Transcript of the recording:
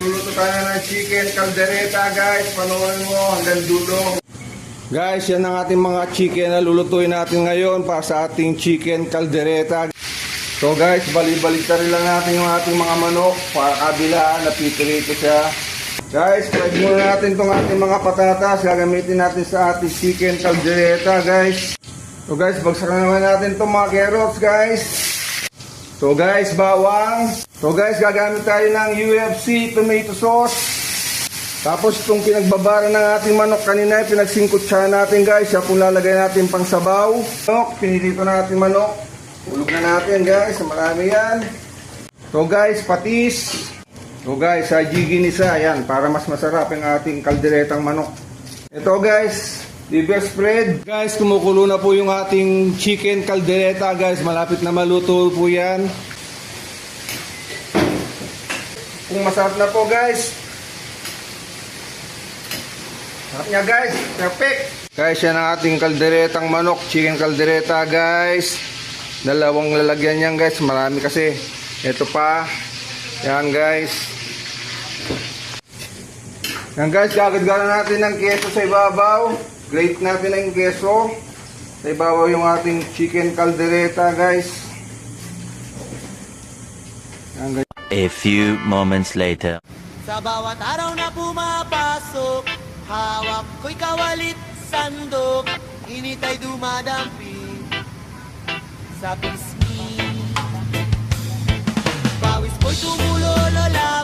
magluluto tayo ng chicken caldereta guys. Panoorin mo hanggang dulo. Guys, yan ang ating mga chicken na lulutuin natin ngayon para sa ating chicken caldereta. So guys, bali-baligtarin lang natin yung ating mga manok para kabila, napipirito siya. Guys, fry muna natin itong ating mga patatas. Gagamitin natin sa ating chicken caldereta guys. So guys, bagsak naman natin itong mga carrots guys. So guys, bawang. So guys, gagamit tayo ng UFC tomato sauce. Tapos itong pinagbabara ng ating manok kanina, pinagsingkot siya natin guys. Siya pong lalagay natin pang sabaw. Pinilito natin manok. Ulog na natin guys, marami yan. So guys, patis. So guys, giginisa yan para mas masarap yung ating kalderetang manok. Ito guys, liver spread. Guys, kumukulo na po yung ating chicken caldereta guys. Malapit na maluto po yan. Kung masarap na po guys. Sarap niya guys, perfect. Guys, yan ang ating kalderetang manok, chicken caldereta guys. Dalawang lalagyan yan guys, marami kasi. Ito pa. Yan guys. Yan guys, gagad-gana natin ng keso sa ibabaw. Grate natin ang keso. Sa ibabaw yung ating chicken caldereta guys. Yan guys. A few moments later. Sa bawat araw na pumapasok, hawak ko'y kawalit sandok, init ay dumadampi sa pisngi. Pawis ko'y tumulo, lola.